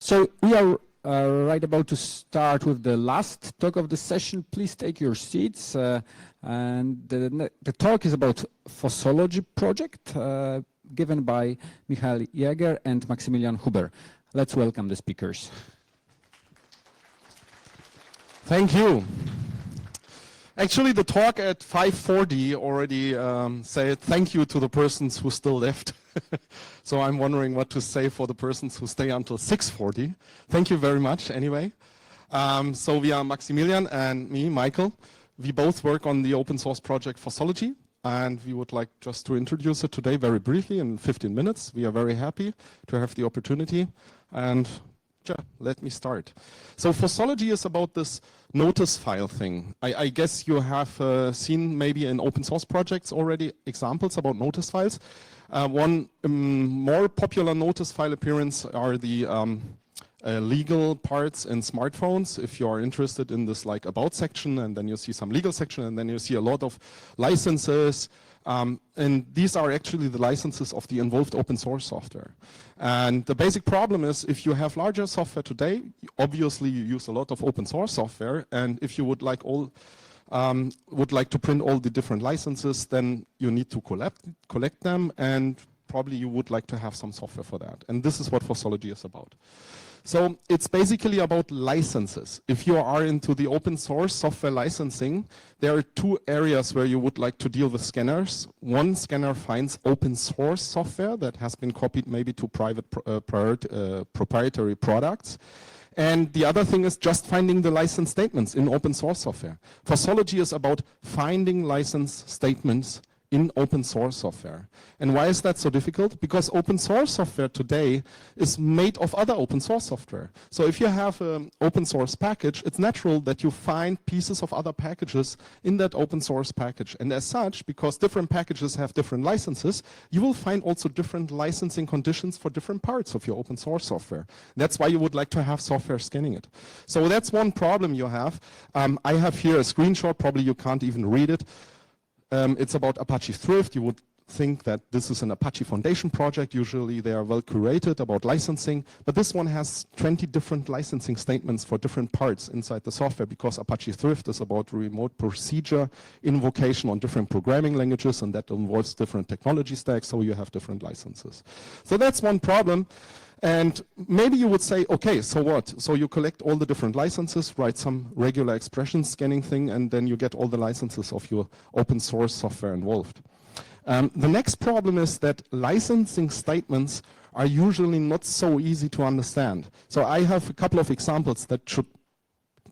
So we are right about to start with the last talk of the session. Please take your seats. And the talk is about FOSSology project given by Michael Jäger and Maximilian Huber. Let's welcome the speakers. Thank you. Actually, the talk at 5:40 already said thank you to the persons who still left. So I'm wondering what to say for the persons who stay until 6:40. Thank you very much anyway. So we are Maximilian and me, Michael. We both work on the open source project FOSSology, and we would like just to introduce it today very briefly in 15 minutes. We are very happy to have the opportunity, and let me start. So FOSSology is about this notice file thing. I guess you have seen maybe in open source projects already examples about notice files. One more popular notice file appearance are the legal parts in smartphones. If you are interested in this like about section, and then you see some legal section, and then you see a lot of licenses. And these are actually the licenses of the involved open source software. And the basic problem is if you have larger software today, obviously you use a lot of open source software. And if you would like to print all the different licenses, then you need to collect them, and probably you would like to have some software for that. And this is what FOSSology is about. So it's basically about licenses. If you are into the open source software licensing, there are two areas where you would like to deal with scanners. One scanner finds open source software that has been copied maybe to private proprietary products. And the other thing is just finding the license statements in open source software. FOSSology is about finding license statements in open source software. And why is that so difficult? Because open source software today is made of other open source software. So if you have an open source package, it's natural that you find pieces of other packages in that open source package. And as such, because different packages have different licenses, you will find also different licensing conditions for different parts of your open source software. That's why you would like to have software scanning it. So that's one problem you have. I have here a screenshot, probably you can't even read it. It's about Apache Thrift. You would think that this is an Apache Foundation project. Usually they are well curated about licensing, but this one has 20 different licensing statements for different parts inside the software, because Apache Thrift is about remote procedure invocation on different programming languages, and that involves different technology stacks, so you have different licenses. So that's one problem. And maybe you would say, okay, so what? So you collect all the different licenses, write some regular expression scanning thing, and then you get all the licenses of your open source software involved. The next problem is that licensing statements are usually not so easy to understand. So I have a couple of examples that should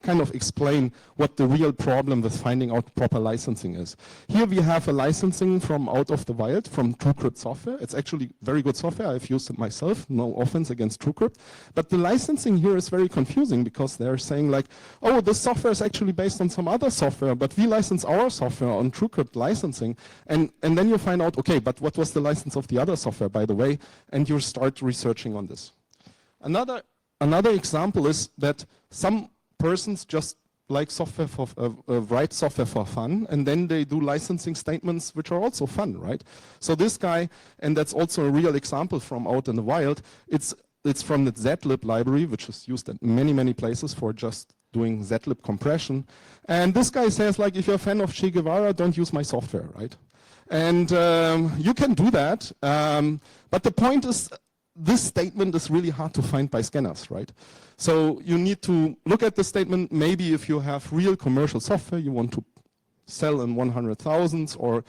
kind of explain what the real problem with finding out proper licensing is. Here we have a licensing from out of the wild from TrueCrypt software. It's actually very good software. I've used it myself. No offense against TrueCrypt. But the licensing here is very confusing, because they're saying like, oh, this software is actually based on some other software, but we license our software on TrueCrypt licensing. And then you find out, okay, but what was the license of the other software, by the way? And you start researching on this. Another example is that some persons just like software for write software for fun, and then they do licensing statements which are also fun, right? So this guy, and that's also a real example from out in the wild, it's from the zlib library, which is used at many places for just doing zlib compression. And this guy says, like, if you're a fan of Che Guevara, don't use my software, right? And you can do that, but the point is, this statement is really hard to find by scanners, right? So you need to look at the statement. Maybe if you have real commercial software you want to sell in 100,000s, or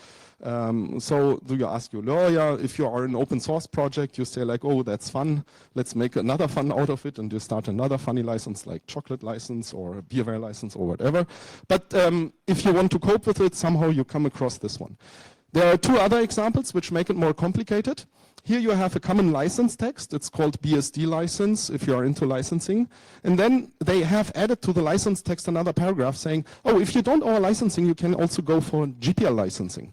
so do you ask your lawyer. If you are an open source project, you say like, oh, that's fun, let's make another fun out of it, and you start another funny license like chocolate license or beerware license or whatever. But if you want to cope with it, somehow you come across this one. There are two other examples which make it more complicated. Here you have a common license text. It's called BSD license if you are into licensing. And then they have added to the license text another paragraph saying, oh, if you don't own licensing, you can also go for GPL licensing.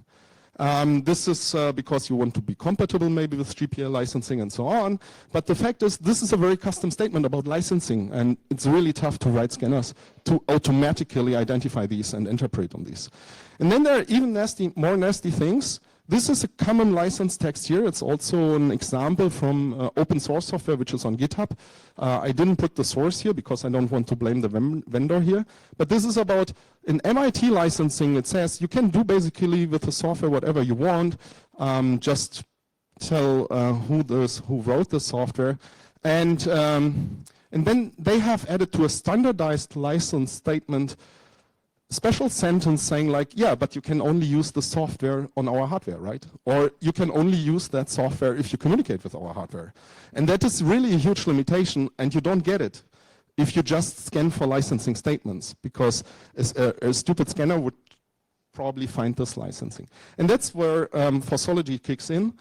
This is because you want to be compatible maybe with GPL licensing and so on. But the fact is, this is a very custom statement about licensing, and it's really tough to write scanners to automatically identify these and interpret on these. And then there are even more nasty things. This is a common license text here. It's also an example from open source software, which is on GitHub. I didn't put the source here because I don't want to blame the vendor here. But this is about, in MIT licensing, it says you can do basically with the software whatever you want. Just tell who wrote the software. And then they have added to a standardized license statement special sentence saying like, yeah, but you can only use the software on our hardware, right? Or you can only use that software if you communicate with our hardware. And that is really a huge limitation, and you don't get it if you just scan for licensing statements, because a stupid scanner would probably find this licensing. And that's where FOSSology kicks in.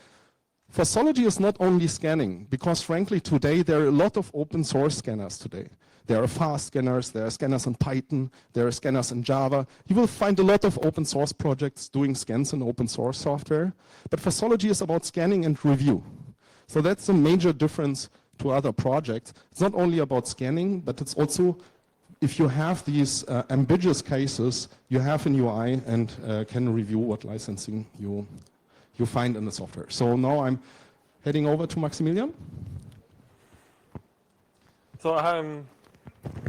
FOSSology is not only scanning, because frankly today there are a lot of open source scanners today. There are fast scanners, there are scanners in Python, there are scanners in Java. You will find a lot of open source projects doing scans in open source software. But FOSSology is about scanning and review. So that's a major difference to other projects. It's not only about scanning, but it's also, if you have these ambiguous cases, you have an UI and can review what licensing you find in the software. So now I'm heading over to Maximilian. So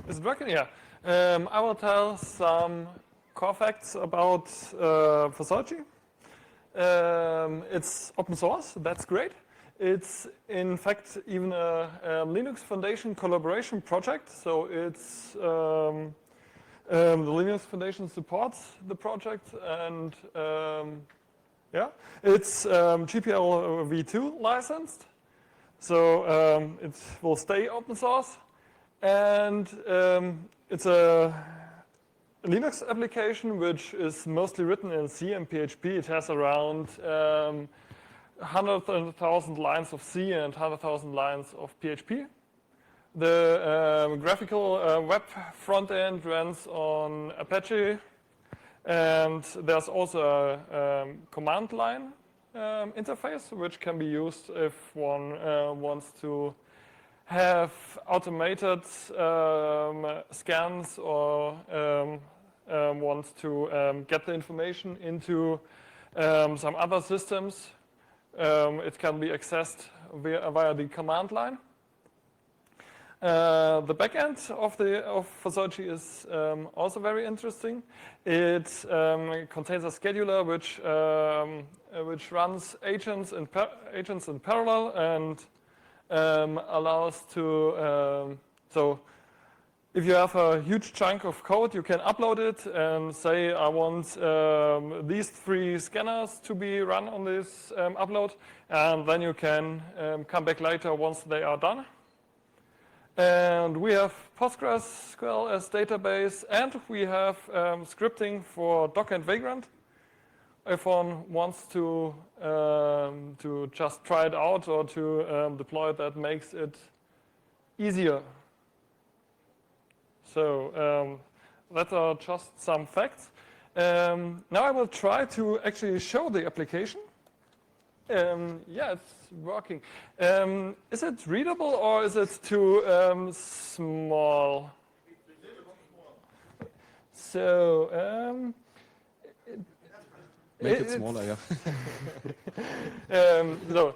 is it working? Yeah. I will tell some core facts about FOSSology. It's open source, that's great. It's in fact even a Linux Foundation collaboration project. So it's the Linux Foundation supports the project, and yeah, it's GPL v2 licensed. So it will stay open source. And it's a Linux application which is mostly written in C and PHP. It has around 100,000 lines of C and 100,000 lines of PHP. The graphical web front end runs on Apache, and there's also a command line interface which can be used if one wants to have automated scans or wants to get the information into some other systems. It can be accessed via the command line. The backend of FOSSology is also very interesting. It contains a scheduler which runs agents in parallel and allows to, so if you have a huge chunk of code, you can upload it and say, I want these 3 scanners to be run on this upload, and then you can come back later once they are done. And we have PostgreSQL as database, and we have scripting for Docker and Vagrant. If one wants to just try it out or to deploy it, that makes it easier. So that are just some facts. Now I will try to actually show the application. Yeah, it's working. Is it readable or is it too small? So make it smaller, yeah. So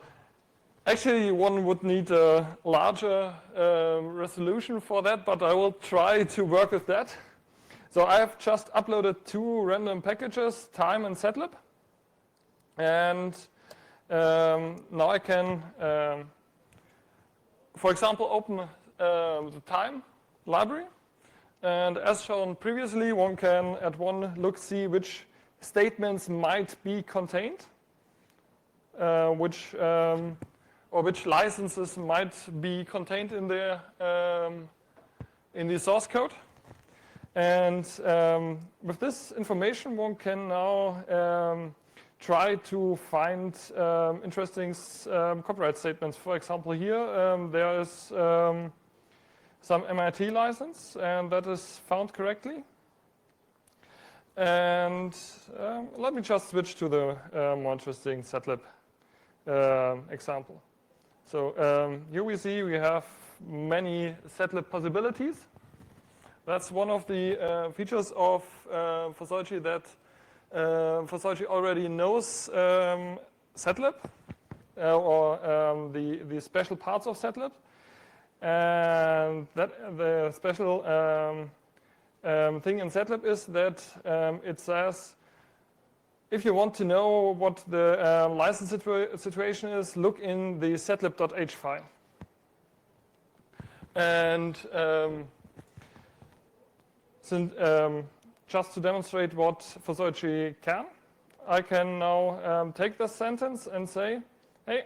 actually, one would need a larger resolution for that, but I will try to work with that. So I have just uploaded 2 random packages, time and setlib. And now I can, for example, open the time library. And as shown previously, one can at one look see which statements might be contained, which licenses might be contained in the source code. And with this information, one can now try to find interesting copyright statements. For example, here there is some MIT license, and that is found correctly. And let me just switch to the more interesting setlib example. So here we see we have many setlib possibilities. That's one of the features of FOSSology, that FOSSology already knows setlib or the special parts of setlib. And that the special thing in setlib is that it says, if you want to know what the license situation is, look in the setlib.h file. And just to demonstrate what FOSSology can, I can now take this sentence and say, hey,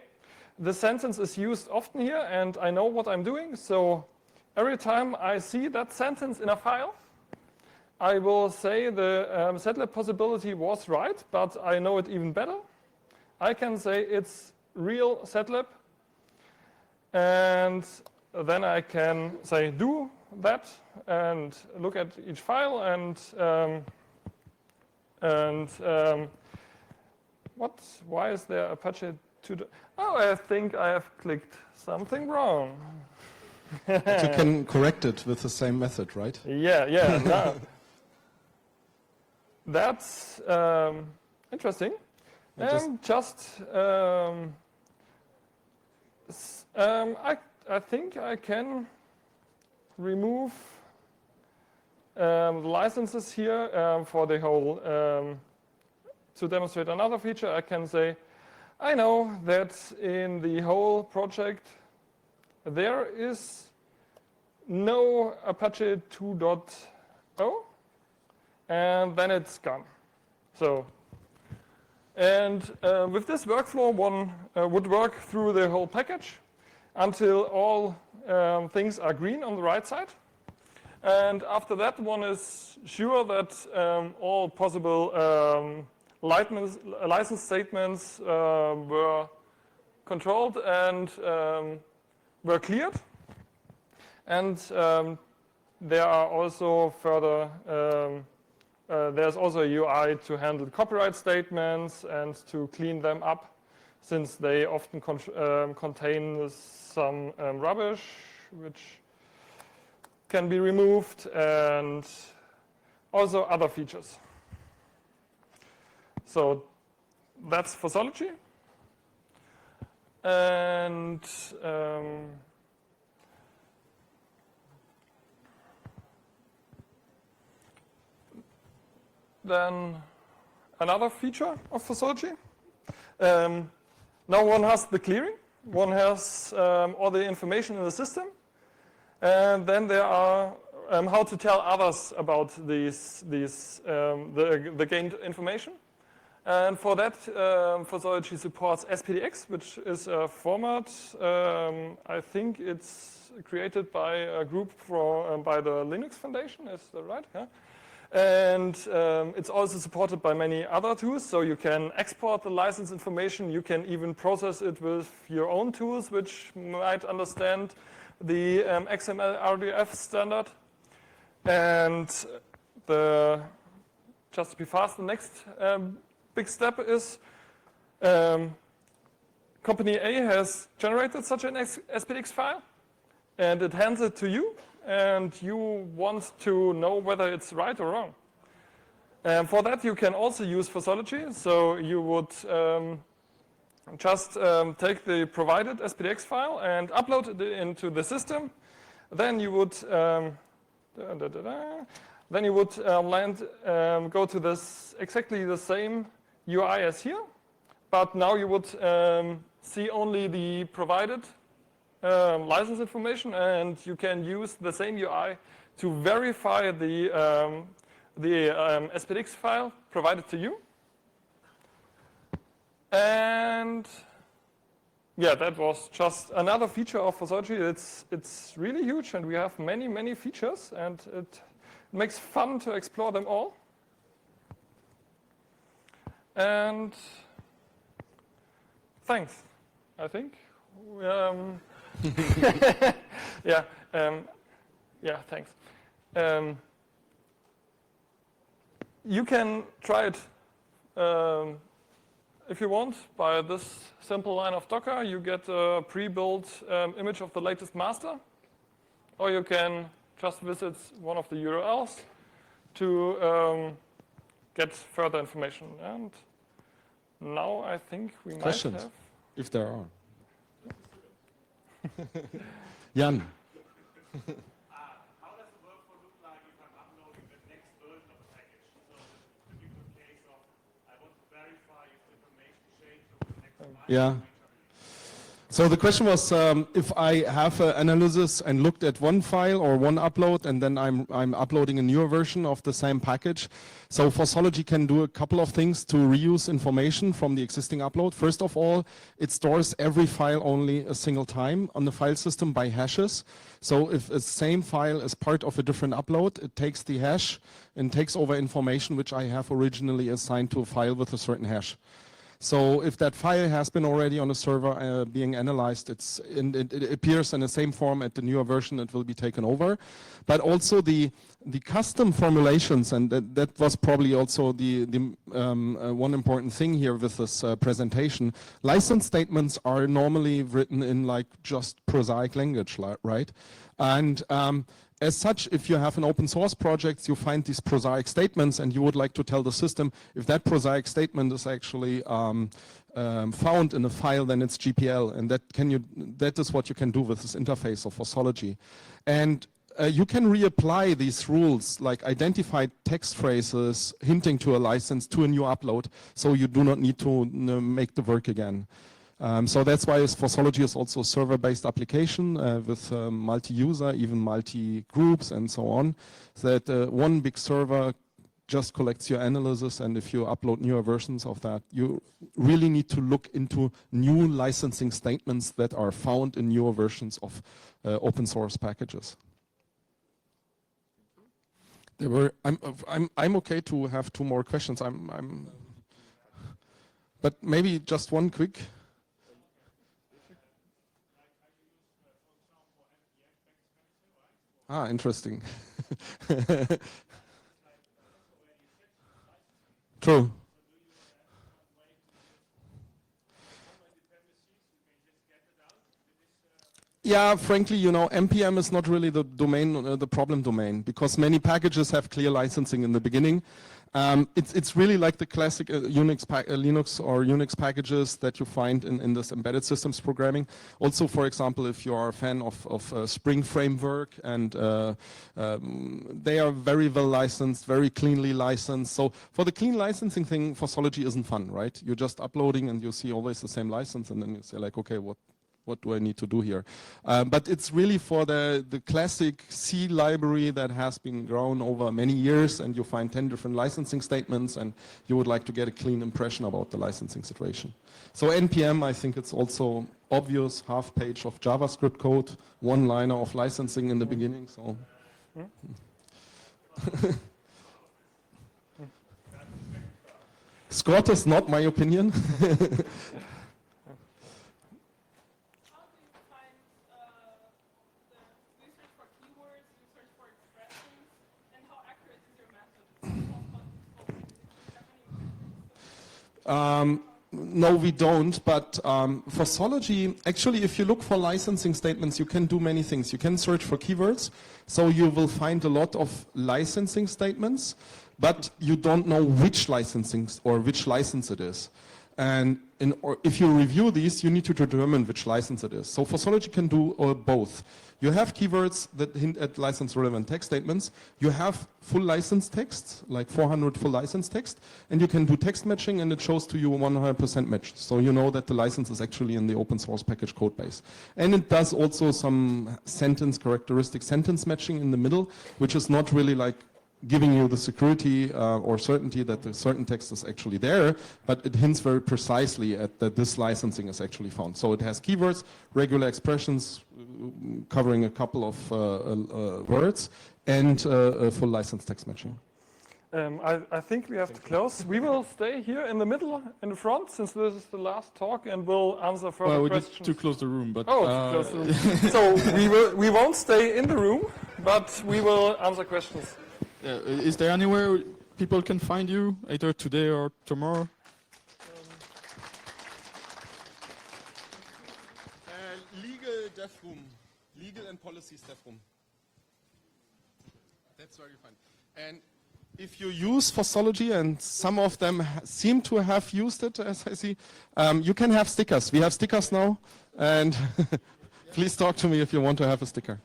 this sentence is used often here, and I know what I'm doing. So every time I see that sentence in a file, I will say the setlib possibility was right, but I know it even better. I can say it's real setlib, and then I can say do that and look at each file why is there Apache 2? Oh, I think I have clicked something wrong. But you can correct it with the same method, right? Yeah. No. That's interesting. I think I can remove licenses here for the whole. To demonstrate another feature, I can say, I know that in the whole project there is no Apache 2.0, and then it's gone. So, and with this workflow, one would work through the whole package until all things are green on the right side. And after that, one is sure that all possible license statements were controlled and were cleared. And there are also further, there's also a UI to handle copyright statements and to clean them up, since they often contain some rubbish which can be removed, and also other features. So that's FOSSology. And then another feature of FOSSology. Now one has the clearing. One has all the information in the system. And then there are how to tell others about the gained information. And for that, FOSSology supports SPDX, which is a format. I think it's created by a group by the Linux Foundation. Is that right? Yeah. And it's also supported by many other tools. So you can export the license information. You can even process it with your own tools, which might understand the XML RDF standard. And just to be fast, the next big step is company A has generated such an SPDX file, and it hands it to you, and you want to know whether it's right or wrong. And for that, you can also use FOSSology. So you would just take the provided SPDX file and upload it into the system. Then you would go to this exactly the same UI as here, but now you would see only the provided license information, and you can use the same UI to verify the SPDX file provided to you. And yeah, that was just another feature of FOSSology. It's really huge, and we have many features, and it makes fun to explore them all. And thanks, I think. Yeah, thanks. You can try it if you want by this simple line of Docker. You get a pre-built image of the latest master, or you can just visit one of the URLs to get further information. And now I think we Questions, might have. if there are. Jan. How does the workflow look like if I'm uploading the next version of a package? So the typical case of I want to verify if the information changed over the next month. Yeah. So the question was if I have an analysis and looked at one file or one upload and then I'm uploading a newer version of the same package. So FOSSology can do a couple of things to reuse information from the existing upload. First of all, it stores every file only a single time on the file system by hashes. So if a same file is part of a different upload, it takes the hash and takes over information which I have originally assigned to a file with a certain hash. So if that file has been already on a server being analyzed, it appears in the same form at the newer version, it will be taken over. But also the custom formulations, and that was probably also the one important thing here with this presentation. License statements are normally written in like just prosaic language, right? And as such, if you have an open source project, you find these prosaic statements and you would like to tell the system if that prosaic statement is actually found in a file, then it's GPL. And that is what you can do with this interface of FOSSology. And you can reapply these rules, like identified text phrases hinting to a license to a new upload, so you do not need to make the work again. So that's why FOSSology is also a server-based application with multi-user, even multi-groups and so on. So that one big server just collects your analysis, and if you upload newer versions of that, you really need to look into new licensing statements that are found in newer versions of open source packages. I'm okay to have two more questions. But maybe just one quick. Ah, interesting. True. Yeah, frankly, you know, NPM is not really the domain, the problem domain, because many packages have clear licensing in the beginning. It's really like the classic Linux or Unix packages that you find in this embedded systems programming. Also, for example, if you are a fan of Spring Framework, and they are very well licensed, very cleanly licensed. So for the clean licensing thing, FOSSology isn't fun, right? You're just uploading and you see always the same license, and then you say like, okay, what do I need to do here? But it's really for the classic C library that has been grown over many years, and you find 10 different licensing statements, and you would like to get a clean impression about the licensing situation. So NPM, I think it's also obvious, half page of JavaScript code, one liner of licensing in the beginning. So. Scott is not my opinion. No, we don't, but FOSSology, actually, if you look for licensing statements, you can do many things. You can search for keywords, so you will find a lot of licensing statements, but you don't know which licensing or which license it is. And if you review these, you need to determine which license it is. So FOSSology can do both. You have keywords that hint at license-relevant text statements. You have full license text, like 400 full license text, and you can do text matching, and it shows to you 100% match. So you know that the license is actually in the open source package code base. And it does also some sentence characteristic sentence matching in the middle, which is not really like giving you the security or certainty that the certain text is actually there, but it hints very precisely at that this licensing is actually found. So it has keywords, regular expressions covering a couple of words, and full license text matching. I think we have to close. We will stay here in the middle, in the front, since this is the last talk, and we'll answer further questions. Need to close the room, but to close the room. So we won't stay in the room, but we will answer questions. Is there anywhere people can find you, either today or tomorrow? Legal dev room, legal and policies dev room. That's very fine. And If you use FOSSology, and some of them seem to have used it, as I see, you can have stickers. We have stickers now, and please talk to me if you want to have a sticker.